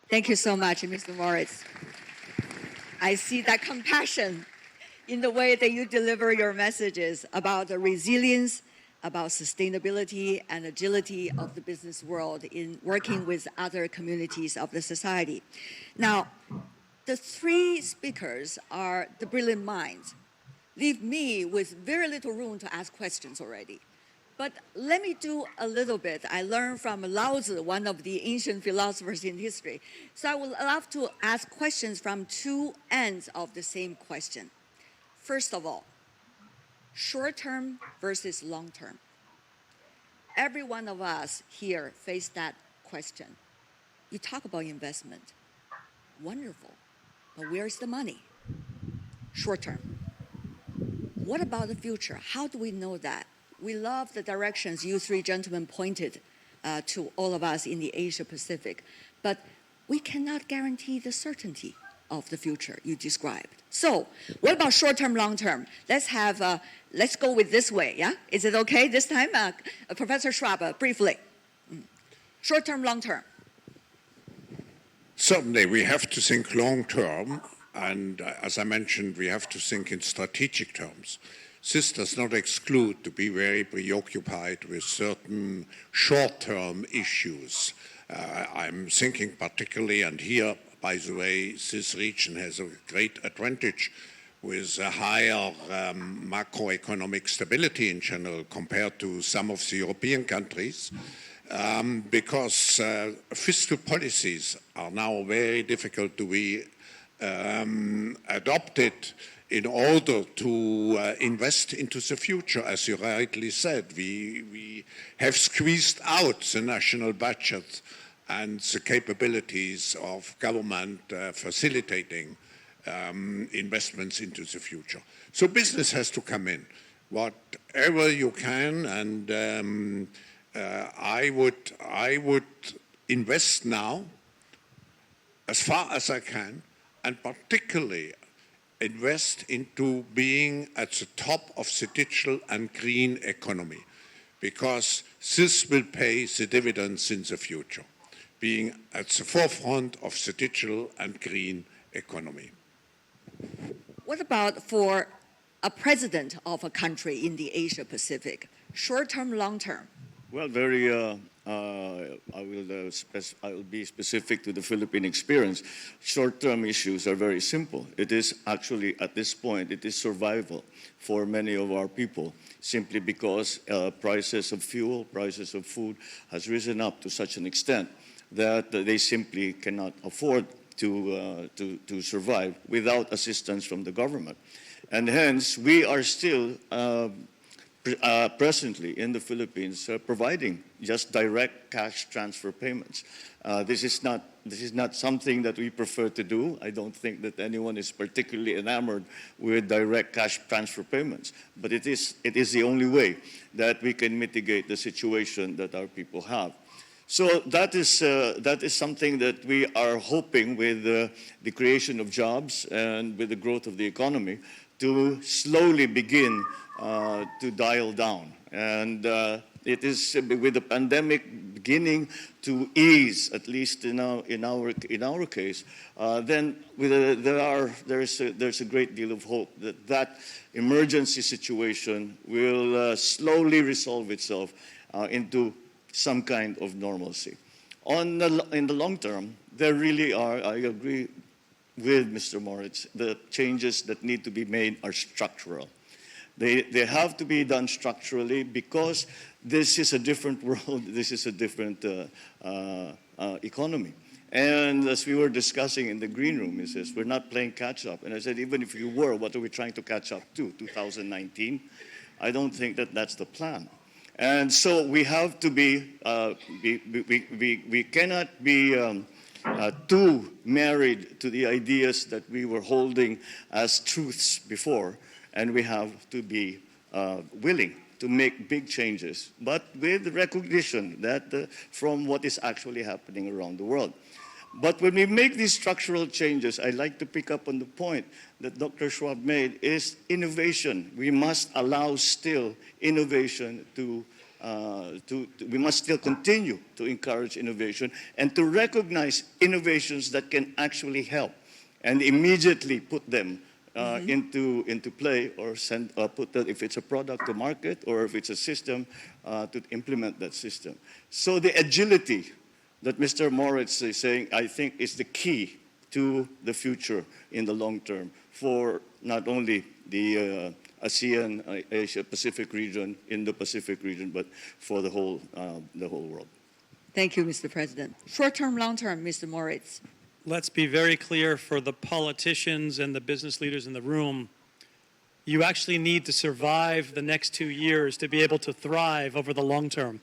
Thank you so much, Mr. Moritz. I see that compassion in the way that you deliver your messages about the resilience, about sustainability and agility of the business world in working with other communities of the society. Now, the three speakers are the brilliant minds. Leave me with very little room to ask questions already. But let me do a little bit. I learned from Lao Tzu, one of the ancient philosophers in history. So I would love to ask questions from two ends of the same question. First of all, short-term versus long-term. Every one of us here face that question. You talk about investment. Wonderful. But where's the money? Short-term. What about the future? How do we know that? We love the directions you three gentlemen pointed to all of us in the Asia Pacific, but we cannot guarantee the certainty of the future you described. So, what about short-term, long-term? Let's go with this way, yeah? Is it okay this time? Professor Schwab, briefly. Short-term, long-term. Certainly, we have to think long-term, and as I mentioned, we have to think in strategic terms. This does not exclude to be very preoccupied with certain short-term issues. I'm thinking particularly, and here, by the way, this region has a great advantage with a higher macroeconomic stability in general compared to some of the European countries, because fiscal policies are now very difficult to be adopted in order to invest into the future. As you rightly said, we have squeezed out the national budget and the capabilities of government facilitating investments into the future. So business has to come in, whatever you can, and I would invest now as far as I can, and particularly invest into being at the top of the digital and green economy, because this will pay the dividends in the future, being at the forefront of the digital and green economy. What about for a president of a country in the Asia Pacific? Short-term, long-term? Well, I will be specific to the Philippine experience. Short-term issues are very simple. It is actually, at this point, it is survival for many of our people, simply because prices of fuel, prices of food has risen up to such an extent that they simply cannot afford to survive without assistance from the government. And hence, we are still presently in the Philippines providing just direct cash transfer payments. This is not something that we prefer to do. I don't think that anyone is particularly enamored with direct cash transfer payments, but it is the only way that we can mitigate the situation that our people have. So that is something that we are hoping, with the creation of jobs and with the growth of the economy, to slowly begin to dial down. And it is with the pandemic beginning to ease, at least in our case, then there's a great deal of hope that emergency situation will slowly resolve itself into some kind of normalcy. In the long term, there really are, I agree with Mr. Moritz, the changes that need to be made are structural. They have to be done structurally, because this is a different world, this is a different economy. And as we were discussing in the green room, he says, we're not playing catch up. And I said, even if you were, what are we trying to catch up to, 2019? I don't think that that's the plan. And so we have to be, we cannot be too married to the ideas that we were holding as truths before, and we have to be willing to make big changes, but with recognition that from what is actually happening around the world. But when we make these structural changes, I'd like to pick up on the point that Dr. Schwab made, is innovation. We must allow still innovation to we must still continue to encourage innovation and to recognize innovations that can actually help and immediately put them into play, or put that, if it's a product, to market, or if it's a system, to implement that system. So the agility that Mr. Moritz is saying, I think, is the key to the future in the long term for not only the ASEAN, Asia-Pacific region, Indo-Pacific region, but for the whole world. Thank you, Mr. President. Short-term, long-term, Mr. Moritz. Let's be very clear for the politicians and the business leaders in the room. You actually need to survive the next 2 years to be able to thrive over the long term.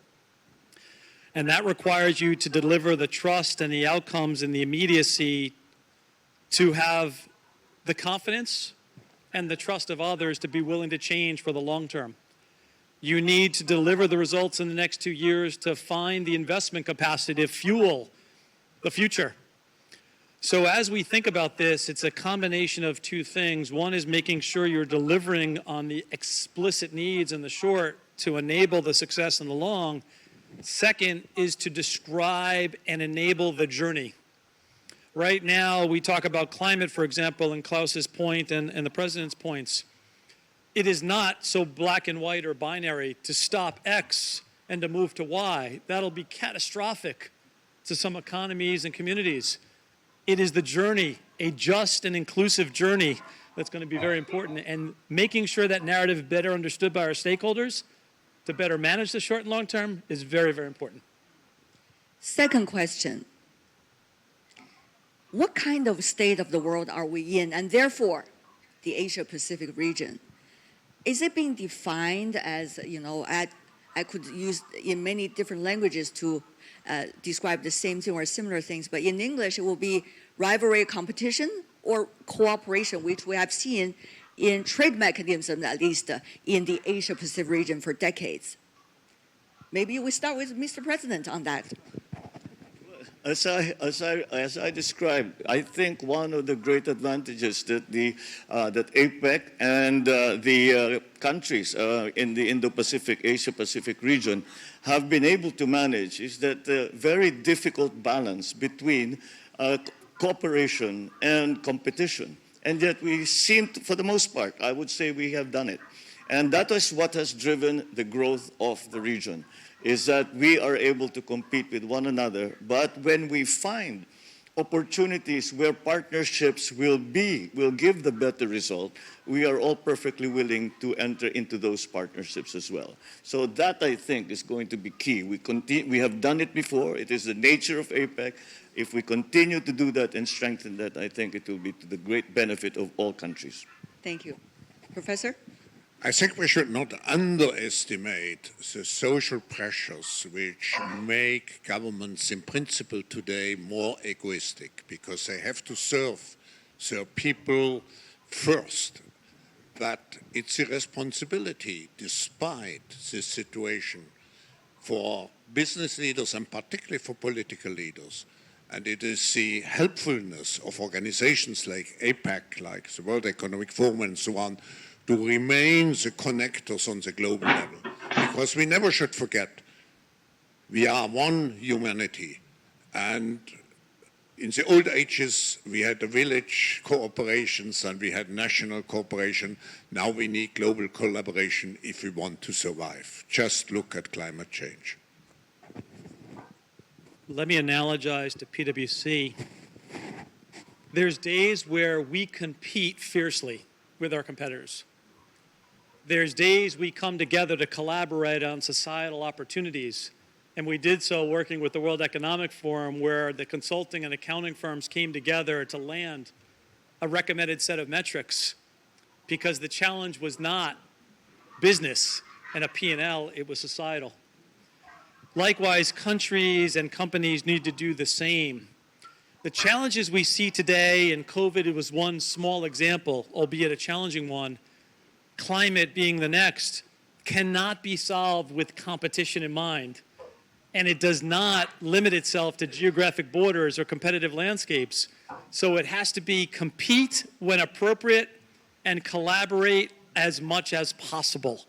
And that requires you to deliver the trust and the outcomes and the immediacy to have the confidence and the trust of others to be willing to change for the long term. You need to deliver the results in the next 2 years to find the investment capacity to fuel the future. So as we think about this, it's a combination of two things. One is making sure you're delivering on the explicit needs in the short to enable the success in the long. Second is to describe and enable the journey. Right now, we talk about climate, for example, and Klaus's point and the President's points. It is not so black and white or binary to stop X and to move to Y. That'll be catastrophic to some economies and communities. It is the journey, a just and inclusive journey, that's going to be very important. And making sure that narrative is better understood by our stakeholders to better manage the short and long term is very, very important. Second question. What kind of state of the world are we in, and therefore the Asia-Pacific region? Is it being defined as, I could use in many different languages to describe the same thing or similar things, but in English it will be rivalry, competition, or cooperation, which we have seen in trade mechanisms, at least in the Asia-Pacific region for decades. Maybe we start with Mr. President on that. As I described, I think one of the great advantages that that APEC and the countries in the Indo-Pacific, Asia-Pacific region have been able to manage is that very difficult balance between cooperation and competition. And yet we seem to, for the most part, I would say we have done it. And that is what has driven the growth of the region, is that we are able to compete with one another. But when we find opportunities where partnerships will give the better result, we are all perfectly willing to enter into those partnerships as well. So that, I think, is going to be key. We have done it before. It is the nature of APEC. If we continue to do that and strengthen that, I think it will be to the great benefit of all countries. Thank you. Professor? I think we should not underestimate the social pressures which make governments in principle today more egoistic, because they have to serve their people first. But it's a responsibility, despite this situation, for business leaders and particularly for political leaders. And it is the helpfulness of organizations like APEC, like the World Economic Forum and so on, to remain the connectors on the global level. Because we never should forget, we are one humanity. And in the old ages, we had the village cooperations and we had national cooperation. Now we need global collaboration if we want to survive. Just look at climate change. Let me analogize to PwC. There's days where we compete fiercely with our competitors. There's days we come together to collaborate on societal opportunities. And we did so working with the World Economic Forum, where the consulting and accounting firms came together to land a recommended set of metrics, because the challenge was not business and a P&L, it was societal. Likewise, countries and companies need to do the same. The challenges we see today, and COVID was one small example, albeit a challenging one, climate being the next, cannot be solved with competition in mind. And it does not limit itself to geographic borders or competitive landscapes. So it has to be compete when appropriate and collaborate as much as possible,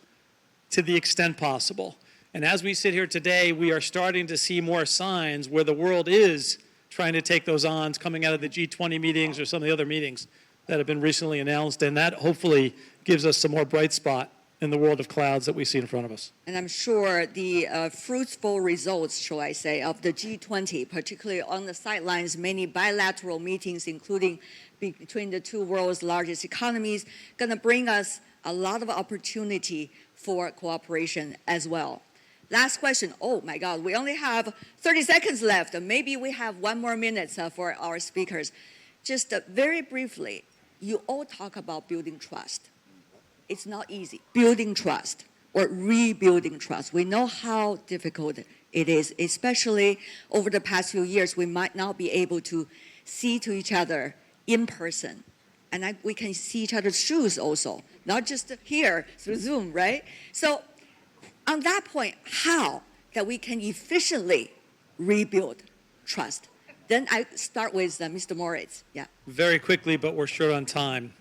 to the extent possible. And as we sit here today, we are starting to see more signs where the world is trying to take those on, coming out of the G20 meetings or some of the other meetings that have been recently announced. And that hopefully gives us some more bright spot in the world of clouds that we see in front of us. And I'm sure the fruitful results, shall I say, of the G20, particularly on the sidelines, many bilateral meetings, including between the two world's largest economies, going to bring us a lot of opportunity for cooperation as well. Last question. Oh my God, we only have 30 seconds left. Maybe we have 1 more minute for our speakers. Just very briefly, you all talk about building trust. It's not easy. Building trust or rebuilding trust. We know how difficult it is, especially over the past few years. We might not be able to see to each other in person. And we can see each other's shoes also, not just here through Zoom, right? So on that point, how that we can efficiently rebuild trust? Then I start with Mr. Moritz. Yeah. Very quickly, but we're short on time.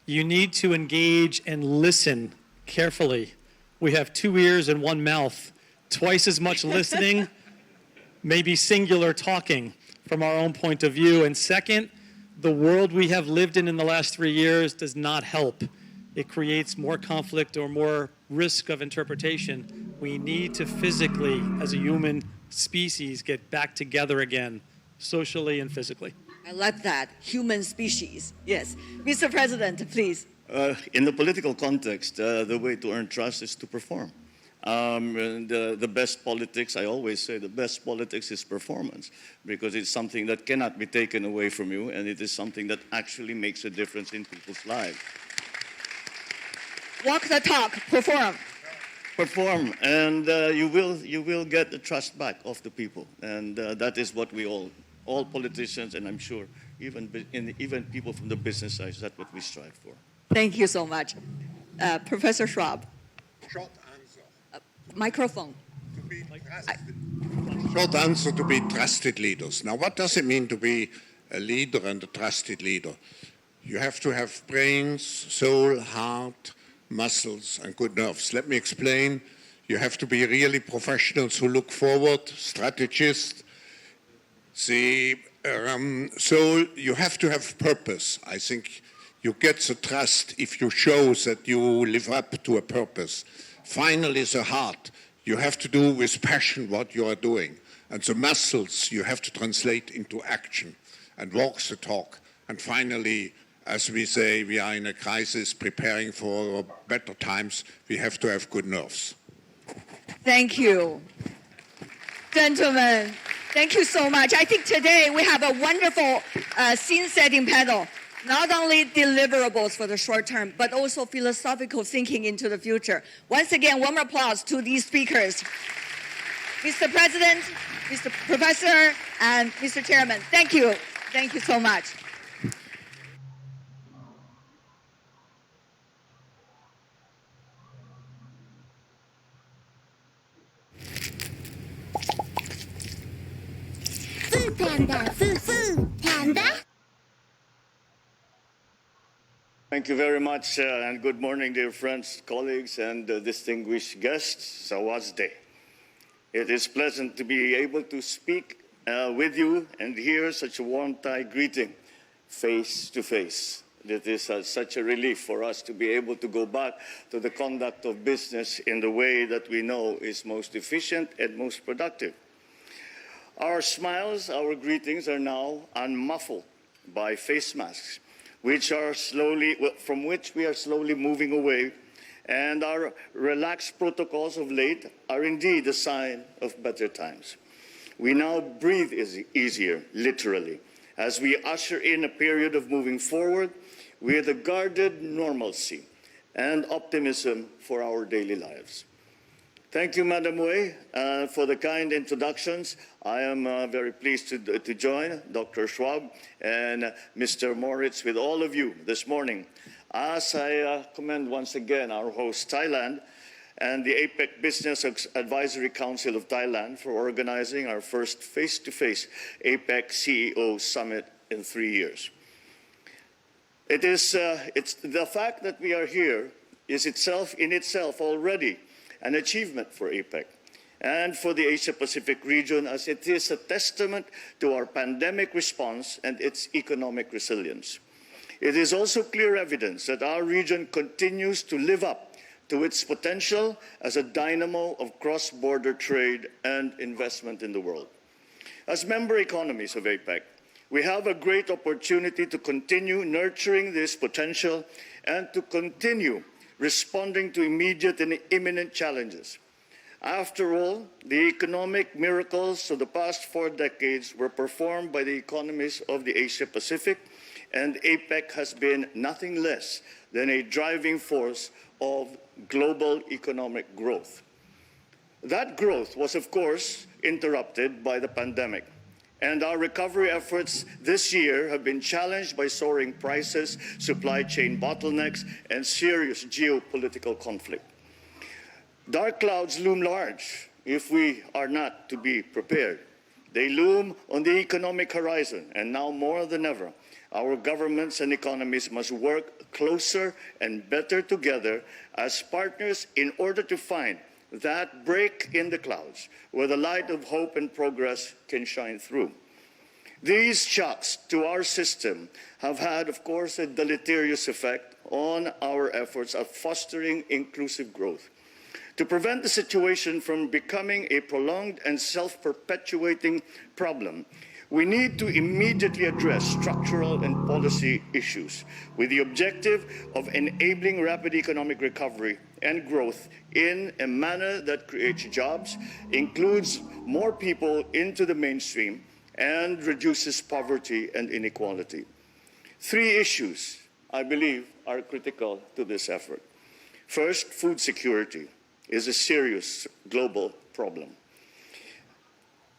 You need to engage and listen carefully. We have 2 ears and 1 mouth, twice as much listening, maybe singular talking from our own point of view. And second, the world we have lived in the last 3 years does not help. It creates more conflict or more risk of interpretation. We need to physically, as a human species, get back together again, socially and physically. I like that. Human species. Yes. Mr. President, please. In the political context, the way to earn trust is to perform. And the best politics, I always say, the best politics is performance, because it's something that cannot be taken away from you, and it is something that actually makes a difference in people's lives. Walk the talk. Perform. Perform, and you will get the trust back of the people, and that is what we all politicians, and I'm sure even people from the business side, that's what we strive for. Thank you so much. Professor Schwab. Short answer. Microphone. Short answer: to be trusted leaders. Now, what does it mean to be a leader and a trusted leader? You have to have brains, soul, heart, muscles, and good nerves. Let me explain. You have to be really professionals who look forward, strategists. So you have to have purpose. I think you get the trust if you show that you live up to a purpose. Finally, the heart. You have to do with passion what you are doing. And the muscles you have to translate into action and walk the talk. And finally, as we say, we are in a crisis preparing for better times. We have to have good nerves. Thank you. Gentlemen, thank you so much. I think today we have a wonderful scene-setting panel. Not only deliverables for the short term, but also philosophical thinking into the future. Once again, warm applause to these speakers. Mr. President, Mr. Professor, and Mr. Chairman, thank you. Thank you so much. Food Panda, Food Panda. Thank you very much, and good morning, dear friends, colleagues, and distinguished guests. Sawasde. It is pleasant to be able to speak with you and hear such a warm Thai greeting face to face. It is such a relief for us to be able to go back to the conduct of business in the way that we know is most efficient and most productive. Our smiles, our greetings are now unmuffled by face masks, from which we are slowly moving away, and our relaxed protocols of late are indeed a sign of better times. We now breathe easier, literally, as we usher in a period of moving forward with a guarded normalcy and optimism for our daily lives. Thank you, Madam Wei, for the kind introductions. I am very pleased to join Dr. Schwab and Mr. Moritz with all of you this morning. As I commend once again our host, Thailand, and the APEC Business Advisory Council of Thailand for organizing our first face-to-face APEC CEO Summit in 3 years. It's the fact that we are here is in itself already an achievement for APEC. and for the Asia-Pacific region, as it is a testament to our pandemic response and its economic resilience. It is also clear evidence that our region continues to live up to its potential as a dynamo of cross-border trade and investment in the world. As member economies of APEC, we have a great opportunity to continue nurturing this potential and to continue responding to immediate and imminent challenges. After all, the economic miracles of the past 4 decades were performed by the economies of the Asia-Pacific, and APEC has been nothing less than a driving force of global economic growth. That growth was, of course, interrupted by the pandemic, and our recovery efforts this year have been challenged by soaring prices, supply chain bottlenecks, and serious geopolitical conflict. Dark clouds loom large if we are not to be prepared. They loom on the economic horizon, and now more than ever, our governments and economies must work closer and better together as partners in order to find that break in the clouds where the light of hope and progress can shine through. These shocks to our system have had, of course, a deleterious effect on our efforts of fostering inclusive growth. To prevent the situation from becoming a prolonged and self-perpetuating problem, we need to immediately address structural and policy issues with the objective of enabling rapid economic recovery and growth in a manner that creates jobs, includes more people into the mainstream, and reduces poverty and inequality. 3 issues, I believe, are critical to this effort. First, food security is a serious global problem.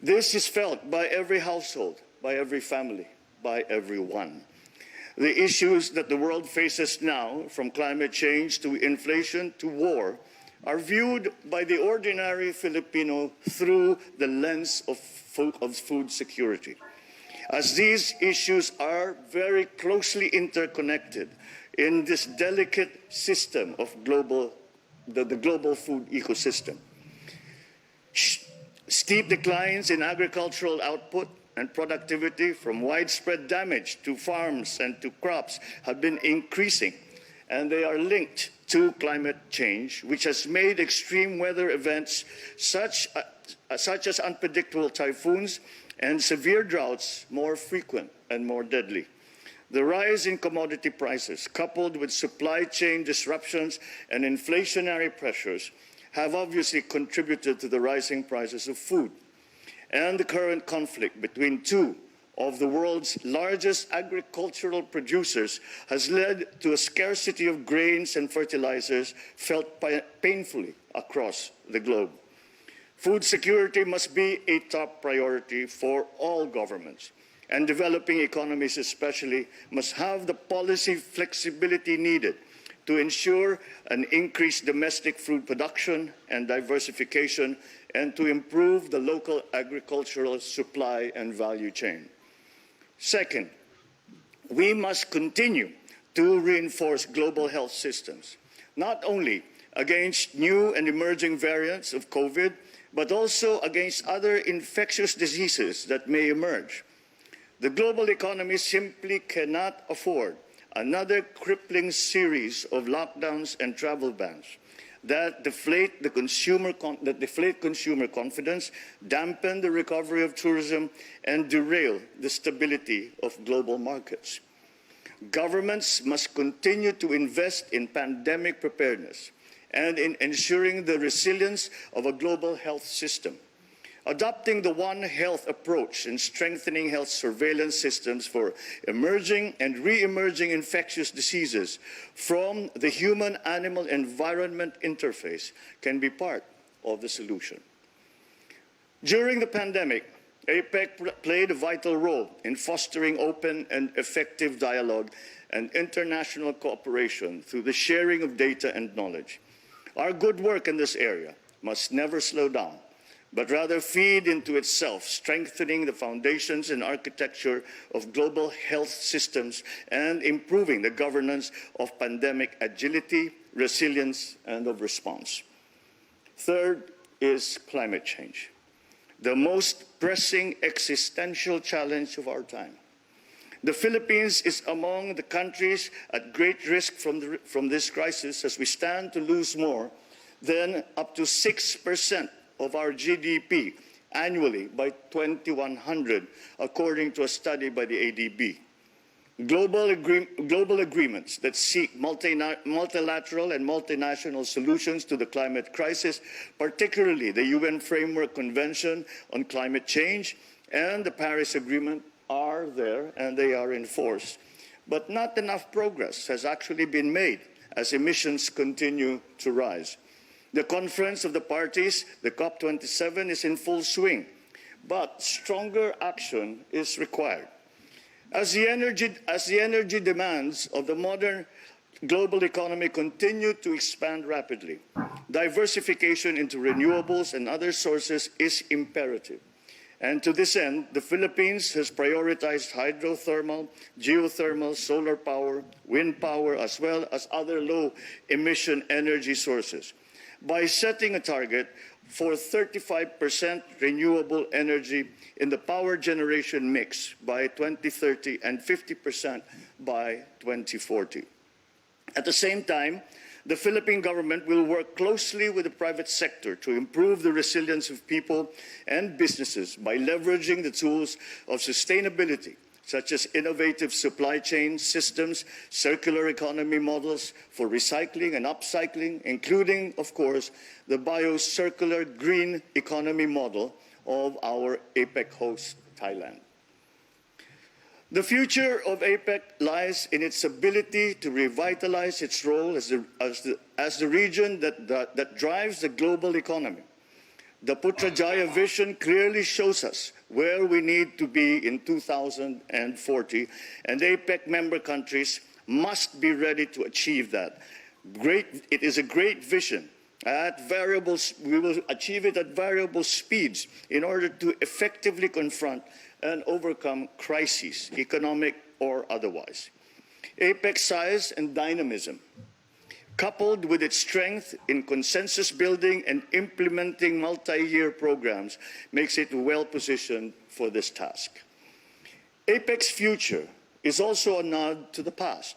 This is felt by every household, by every family, by everyone. The issues that the world faces now, from climate change to inflation to war, are viewed by the ordinary Filipino through the lens of food security. As these issues are very closely interconnected in this delicate system of the global food ecosystem. Steep declines in agricultural output and productivity, from widespread damage to farms and to crops, have been increasing, and they are linked to climate change, which has made extreme weather events such as unpredictable typhoons and severe droughts more frequent and more deadly. The rise in commodity prices, coupled with supply chain disruptions and inflationary pressures, have obviously contributed to the rising prices of food. And the current conflict between 2 of the world's largest agricultural producers has led to a scarcity of grains and fertilizers felt painfully across the globe. Food security must be a top priority for all governments, and developing economies especially must have the policy flexibility needed to ensure an increased domestic food production and diversification, and to improve the local agricultural supply and value chain. Second, we must continue to reinforce global health systems, not only against new and emerging variants of COVID, but also against other infectious diseases that may emerge. The global economy simply cannot afford another crippling series of lockdowns and travel bans that deflate consumer confidence, dampen the recovery of tourism, and derail the stability of global markets. Governments must continue to invest in pandemic preparedness and in ensuring the resilience of a global health system. Adopting the One Health approach and strengthening health surveillance systems for emerging and re-emerging infectious diseases from the human-animal environment interface can be part of the solution. During the pandemic, APEC played a vital role in fostering open and effective dialogue and international cooperation through the sharing of data and knowledge. Our good work in this area must never slow down, but rather feed into itself, strengthening the foundations and architecture of global health systems and improving the governance of pandemic agility, resilience, and of response. Third, is climate change, the most pressing existential challenge of our time. The Philippines is among the countries at great risk from this crisis, as we stand to lose more than up to 6% of our GDP annually by 2100, according to a study by the ADB. Global agreements that seek multilateral and multinational solutions to the climate crisis, particularly the UN Framework Convention on Climate Change and the Paris Agreement, are there and they are in force. But not enough progress has actually been made as emissions continue to rise. The Conference of the Parties, the COP27, is in full swing, but stronger action is required. As the energy demands of the modern global economy continue to expand rapidly, diversification into renewables and other sources is imperative. And to this end, the Philippines has prioritized hydrothermal, geothermal, solar power, wind power, as well as other low-emission energy sources, by setting a target for 35% renewable energy in the power generation mix by 2030 and 50% by 2040. At the same time, the Philippine government will work closely with the private sector to improve the resilience of people and businesses by leveraging the tools of sustainability, such as innovative supply chain systems, circular economy models for recycling and upcycling, including, of course, the bio-circular green economy model of our APEC host, Thailand. The future of APEC lies in its ability to revitalize its role as the region that drives the global economy. The Putrajaya vision clearly shows us where we need to be in 2040, and APEC member countries must be ready to achieve that. It is a great vision. We will achieve it at variable speeds in order to effectively confront and overcome crises, economic or otherwise. APEC's size and dynamism, coupled with its strength in consensus building and implementing multi-year programs, makes it well-positioned for this task. APEC's future is also a nod to the past.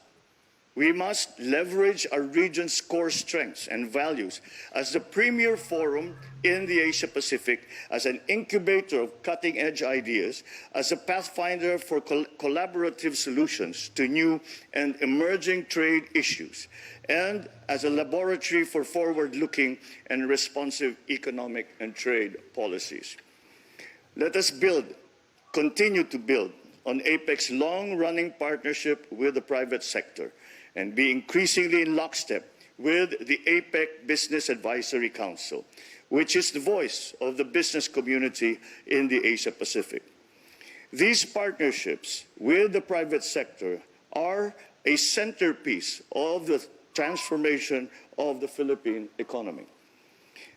We must leverage our region's core strengths and values as the premier forum in the Asia-Pacific, as an incubator of cutting-edge ideas, as a pathfinder for collaborative solutions to new and emerging trade issues, and as a laboratory for forward-looking and responsive economic and trade policies. Let us continue to build on APEC's long-running partnership with the private sector, and be increasingly in lockstep with the APEC Business Advisory Council, which is the voice of the business community in the Asia-Pacific. These partnerships with the private sector are a centerpiece of the transformation of the Philippine economy.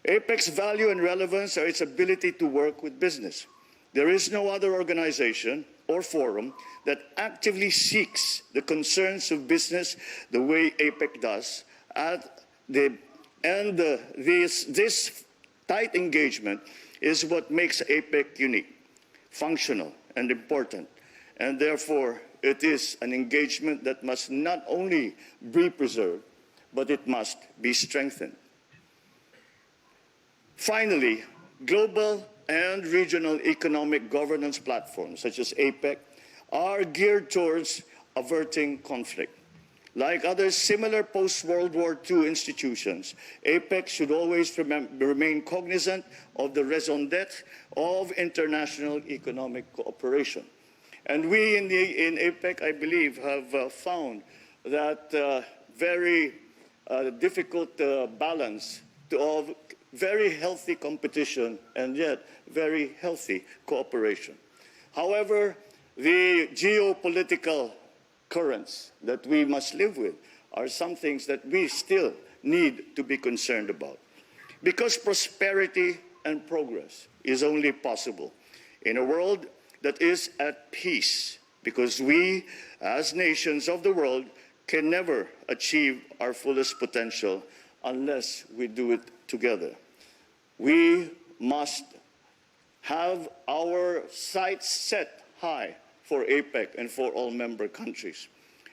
APEC's value and relevance are its ability to work with business. There is no other organization or forum that actively seeks the concerns of business the way APEC does, this tight engagement is what makes APEC unique, functional, and important, and therefore it is an engagement that must not only be preserved, but it must be strengthened. Finally, global and regional economic governance platforms, such as APEC, are geared towards averting conflict. Like other similar post-World War II institutions, APEC should always remain cognizant of the raison d'etre of international economic cooperation. And we in APEC, I believe, have found that very difficult balance of very healthy competition and yet very healthy cooperation. However, the geopolitical currents that we must live with are some things that we still need to be concerned about. Because prosperity and progress is only possible in a world that is at peace, because we, as nations of the world, can never achieve our fullest potential unless we do it together. We must have our sights set high for APEC and for all member countries.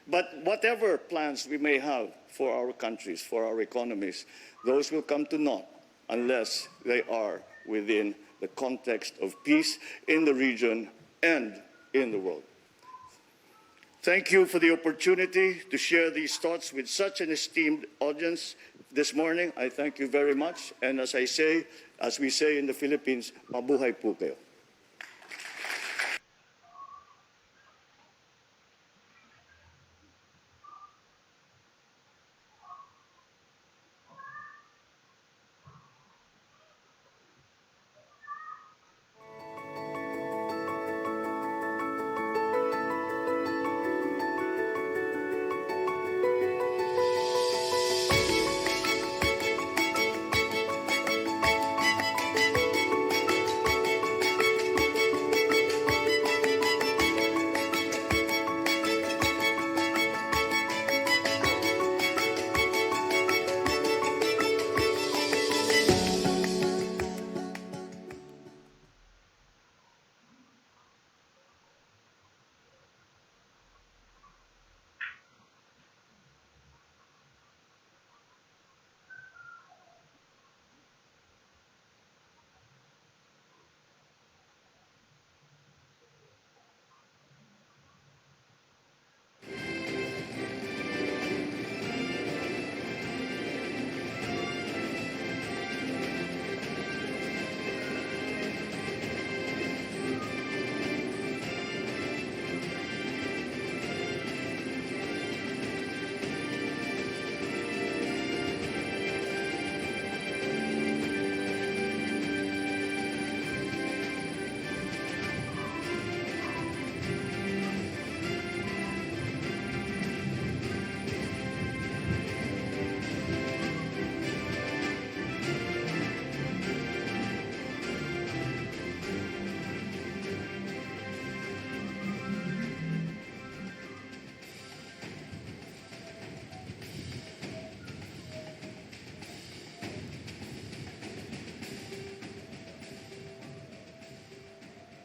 But whatever plans we may have for our countries, for our economies, those will come to naught unless they are within the context of peace in the region and in the world. Thank you for the opportunity to share these thoughts with such an esteemed audience this morning. I thank you very much. And as we say in the Philippines, mabuhay po kayo.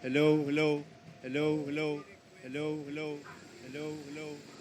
Hello, hello, hello, hello, hello, hello, hello, hello.